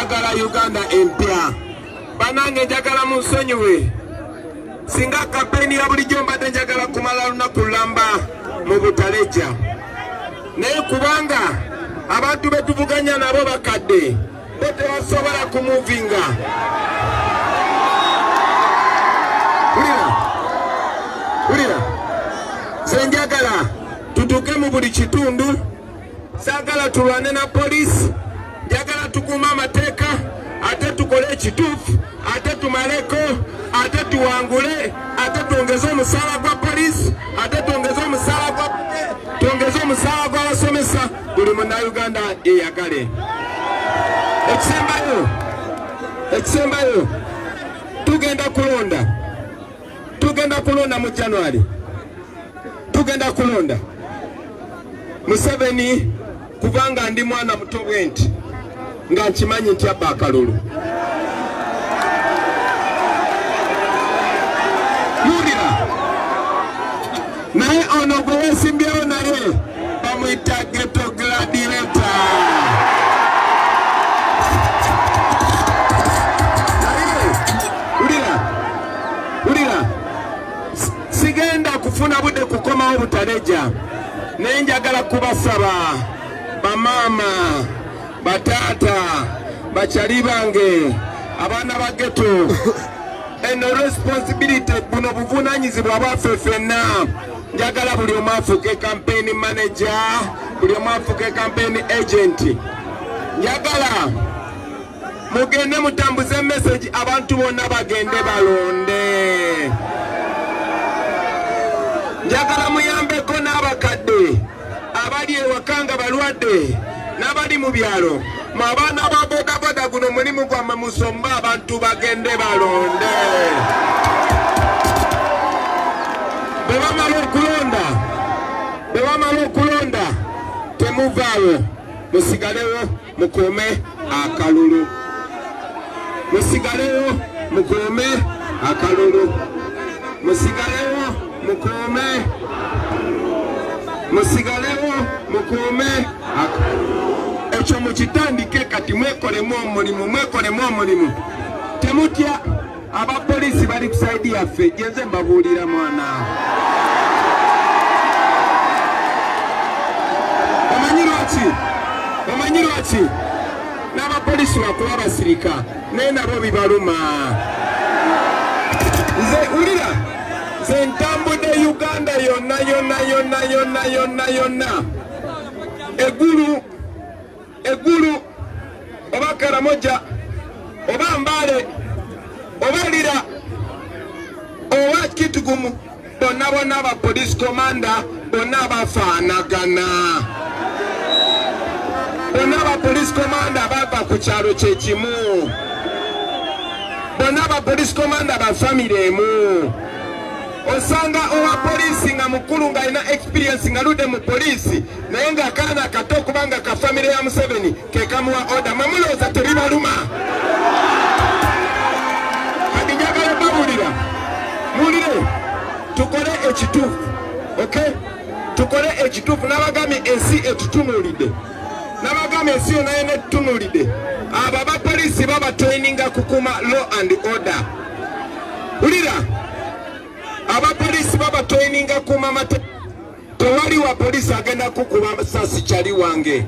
twagala Uganda empya. Banange njagala munsonyiwe. Singa kampeni ya bulijjo mbadde njagala kumala lunaku lulamba mu Butaleja. Naye kubanga abantu betuvuganya nabo bakadde bo tebasobola kumuvinga. Ulira senjagala tutuke mu buli kitundu. Sagala tulwane na polisi. Njagala tukuuma amateeka ate tukole ekituufu ate tumaleko ate tuwangule ate tuongeze omusaala gwa polisi ate tuongeze omusaala gw'abasomesa buli munnayuganda eyagale. Ekisembayo tugenda kulonda mu January. Tugenda kulonda Museveni kubanga ndi mwana muto bwenti nga nkimanyi nti abba akalulu. Naye ono gwe weesimbyewo naye bamuyita ghetto gladiator. Ulira sigenda kufuna budde kukomawo Butaleja. Naye njagala kubasaba bamaama batata bachali bange abaana ba ghetto eno responsibility buno buvunanyizibwa bwaffe ffenna. Njagala buli omu afuuke campaign manager, buli omu afuuke campaign agent. Njagala mugende mutambuze message abantu bonna bagende balonde. Njagala muyambeko n'abakadde abali ewakanga balwadde n'abali mu byalo. Mu abaana ba bodaboda guno mulimu gwammwe musombe abantu bagende balonde. Bwebamala okulonda temuvaawo, musigalewo mukuume akalulu. Musigalewo mukuume akalulu. Musigalewo mukuume. Musigalewo mukuume akalulu. Ekyo mukitandike kati mwekolemu omulimu. Temutya abapoliisi bali ku saidi yaffe. Genze mbabuulira mwana. Omanyi lwaki n'abapoliisi bakuba basirika naye nabo bibaluma. Nze ntambudde Uganda yonna. Egulu oba Karamoja oba Mbale oba Lira oba Kitugumu bonna abapoliisi komanda bonna bafaanagana. Bonna abapoliisi komanda bava ku kyalo kyekimu. Bonna abapoliisi komanda ba famire emu. Osanga owa polisi nga mukulu nga alina experience nga ludde mu polisi naye nga akaana kato kubanga ka famire ya Museveni ke kamuwa order. Mwe mulowooza tebibaluma? Kati njagala babulira muwulire tukole ekituufu. Okay? Tukole ekituufu. N'abagambye ensi etutunuulidde. N'abagambye ensi yonna yena etutunuulidde. Abo abapoliisi babatraininga kukuuma law and order. Wulira abapoliisi babatraininga kuuma mateeka. Tewali wa polisi agenda kukuba sasi kyali wange.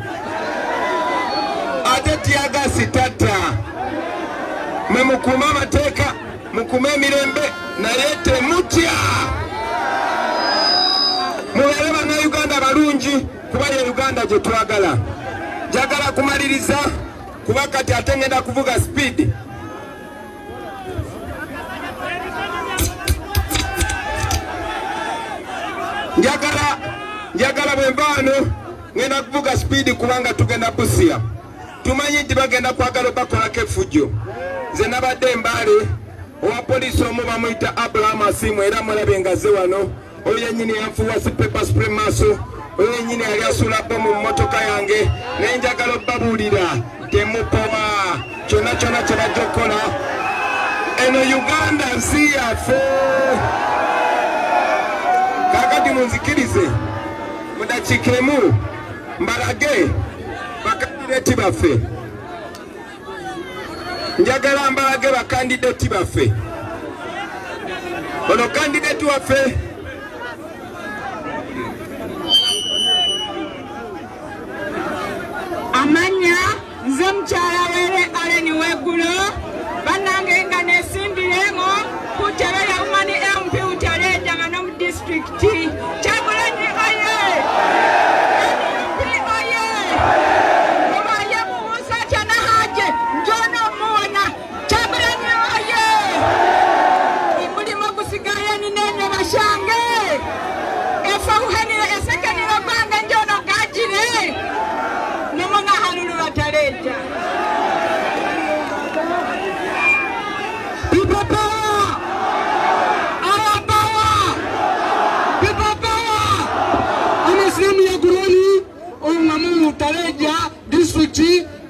Ate tiyagasi tatta. Mwe mukuuma amateeka, mukuuma emirembe naye temutya. Mubeere bannayuganda balungi kuba ye Uganda gye twagala. Njagala kumaliriza kuba kati ate ngenda kuvuga speed. Njagala bwe mbaano ngenda kuvuga speed kubanga tugenda Busia. Tumanyi nti bagenda kwagala bakolako effujjo. Nze nabadde Mbale owa polisi omu bamuyita Abraham Asimu era mulabe ngaze wano. Oyo yennyini yanfuwa pepper spray maaso. Oyo yennyini yali asuula bomu mu mmotoka yange. Naye njagala obbabuulira temupoba kyonna kye bajja okukola. Eno Uganda nsi yaffe. Kakati munzikirize mudakiika emu mbalage bakandideti baffe. njagala mbalage ba candidate baffe. Ono candidate waffe amanya nze mukyala were Aleni Wegulo bannange nga nesimbirengo ku ttebe lya Umani MP Utaleja nga no mu district Kyagulanyi oye MP oye obaye mubuuza atya nahaje njono muwona Kyagulanyi oye omulimo gusigaye ninenye bashange efauhanire esekaniro gwange njono gajire nomonga halulu Utaleja. People power! Our power! People power! Amuslimu ya Guroni, Ongamu Utaleja, District,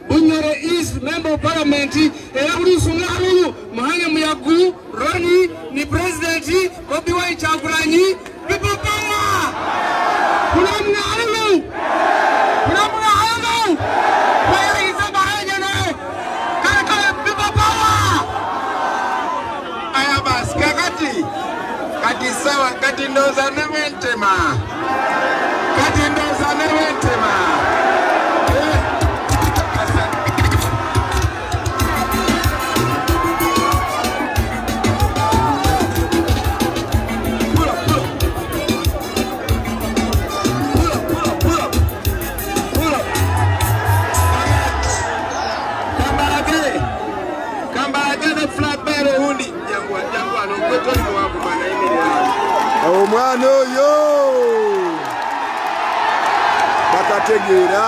Bunyore East, Member of Parliament, Elabudi Sungaru, Mahanya Muyagu, Roni, ni President, Obiwa Chagulanyi, People power! Kunamu Halu! Kunamu Halu! Where is the Mahanya? People power! ayabas kakati kati sawa kati ndoza nementema kati ndoza nementema omwana oyo bakategeera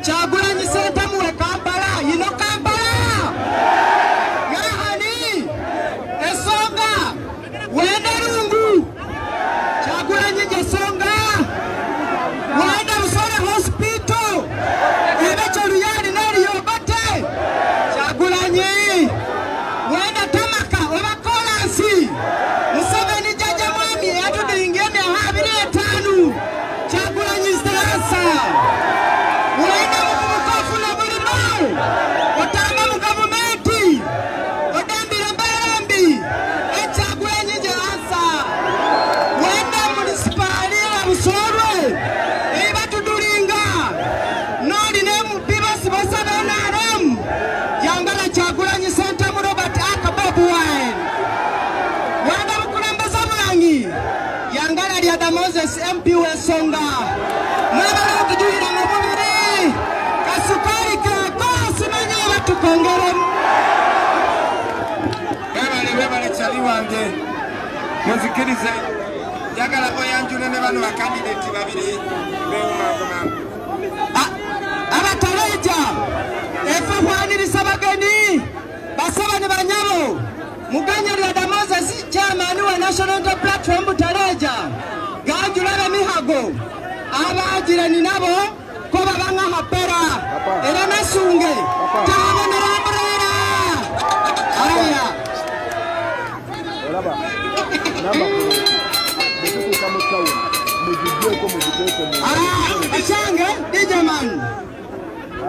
Kyagulanyi Center muwe Kampala, yino Kampala. Yahani, Esonga, wenda Lungu. Kyagulanyi Jesonga, wenda Busole Hospital. Ebecho Luyani neri Yobote. Kyagulanyi, wenda Tamaka, oba Kolansi. Museveni jaja mwami, yatudingene habiri etanu. Kyagulanyi Sasa. Wenda mubukofu na mulimo otanga mu gavumenti odambira mbalambi Kyagulanyi Asa wenda munisipali ya Busolwe ebatudulinga noli ne mubibasi basaba NRM yangala Kyagulanyi Center mu Robert Akabobu Wine wenda mukulembeza Mulangi yangala lya Moses MP Wesonga mwebala okujuhira mu mubiri kasukari kakosi manya batukongere bebale kyali wange muzikirize njagala oyanjule ne bano bakandidate babiri bewumangumangu Abataleja efe hwanirisa bageni basaba ne banyabo muganyalira Moses chairman wa National Platform Butaleja gajulala mihago abagirani nabo ko babanga hapera era nasunge tama narambrera aya olaba namba ko kama tawo mujije ko mujije ashange dijaman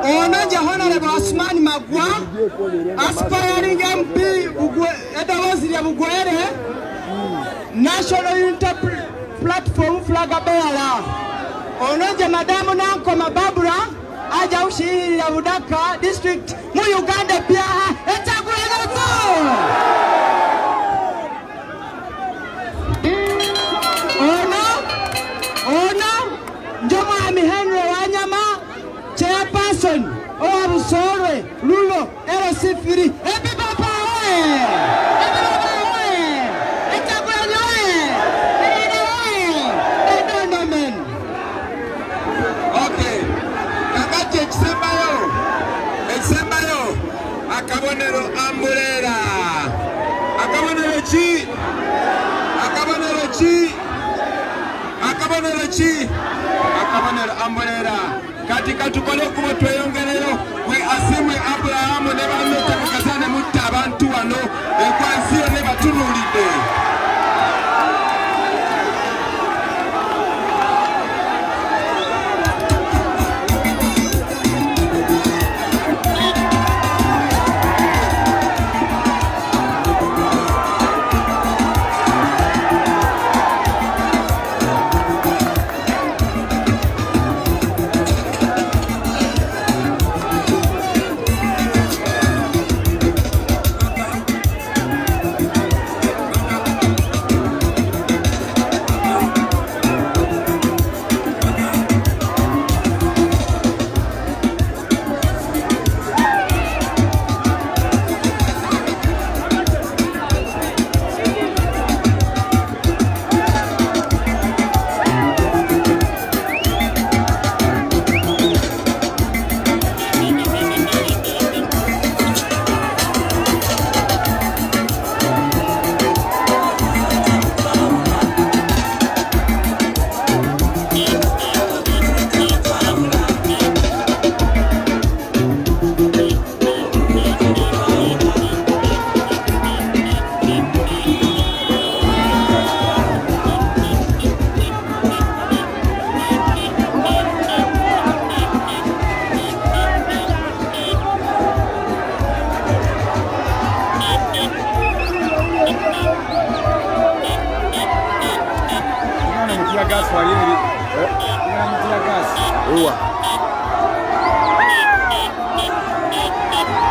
ono Honorable Asmani Magwa aspiring MP Edawaziri ya Bugwere National Unity Platform flag bearer ono Madamu Nanko Mababura aja ushirira Budaka district mu Uganda pia Kyagulanyi ono Njomwami Henry Wanyama chairperson owa Busolwe Lulo Erosifiri ebibaba oye Kyagulanyi oye edonomen okay kakati ekisembayo akabonero ambulera akabonero ki akabonero ambulera katika tukole kubo tweyongerero we asimwe Abraham ne bameta kukazane mutta abantu wano ekwansiyo ne batunulide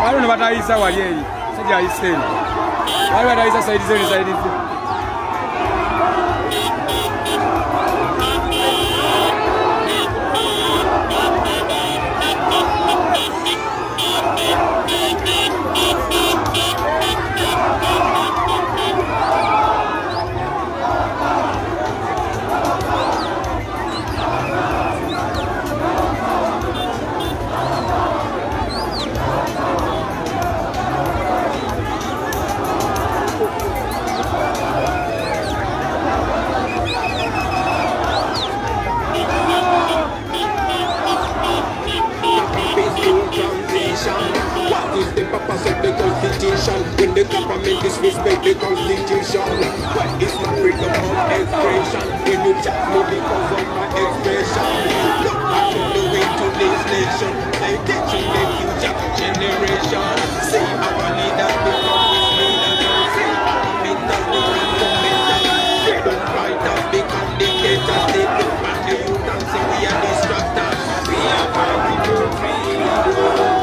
Wale wataisa waliyei sija aiseni wale wataisa saidi When the government disrespect the constitution, what is my freedom of expression? When you chat me because of my expression, look what you're doing to this nation. They're teaching the future generation. See our leaders become misleaders. See our mentors become commenters. Freedom fighters become dictators. They look at the youth and say we are distractors. We are fighting for freedom.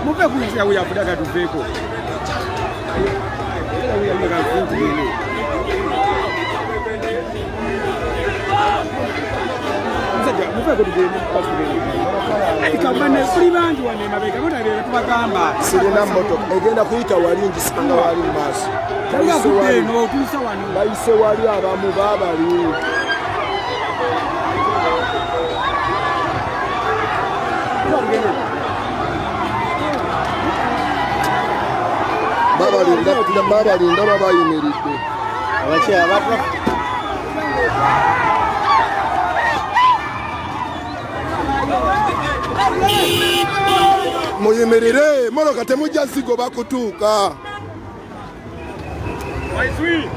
Mupe kuja uya kudaka tuveko. Uya mega kuku ile. Mzaja mupe kudugeni pasugeni. Ikamane kuri bantu wane mabeka bona rero kubagamba. Sirina moto egenda kuyita walingi sanga wali maso. Kaya kudeno kusa wano. Bayise wali abamu babali. Baba linda baba yimiridde abache abato muyimirire moroka temujja nsigo bakutuuka. Waizwi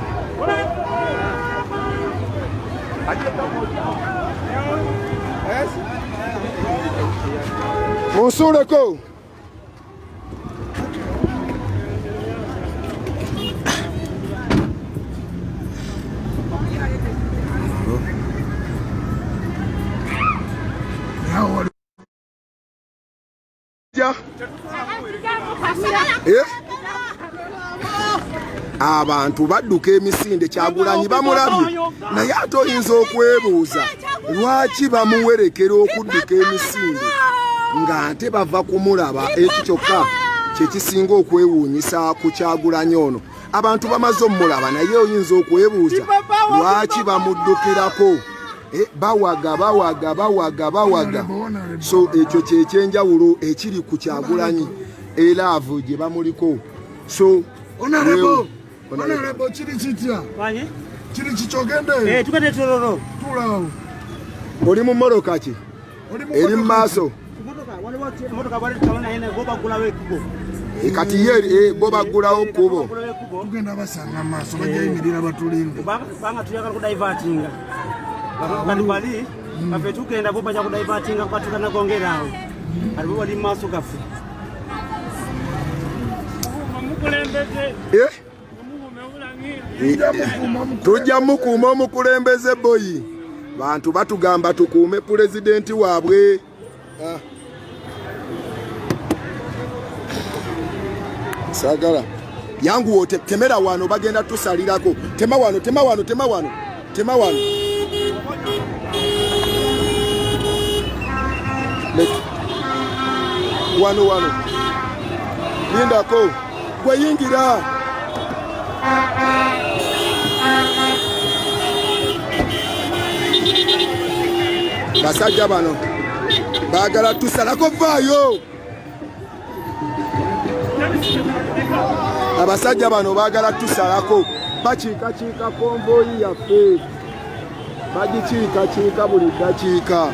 Monsureko. Abantu badduka emisinde Kyagulanyi bamulabye naye ate oyinza okwebuuza lwaki bamuwerekera okudduka emisinde nga ate bava kumulaba. Ekyo kyokka kyekisinga okwewuunyisa ku Kyagulanyi ono. Abantu bamaze omulaba naye oyinza okwebuuza lwaki bamuddukirako. Bawaga. So ekyo kyekyenjawulo ekiri ku Kyagulanyi elaavu gye bamuliko. So Honorable chiri chitya. Wanye? Chiri chichogende. Tukende Tororo. Tulao. Oli mu mmotoka ki? Eri maaso. Mmotoka bali tawona yene goba gulawe kubo. Kati ye goba gulawo kubo. Tugenda basanga maaso bajayimirira batulinde. Banga tuyagala ku divertinga. Bali bafe tukenda bo baja ku divertinga kwatukana kongerawo. Ali bo bali maaso gafu. Tujja mukuuma omukulembeze boyi. Bantu batugamba tukuume pulezidenti waabwe. Sagala yangu wote temera wano bagenda tusalirako. Tema wano. Wano. Lindako. Kweyingira. Basajja bano baagala tusalako vaayo. Abasajja bano baagala tusalako. Bakiika konvoyi yaffe. Bagikiika buli dakiika.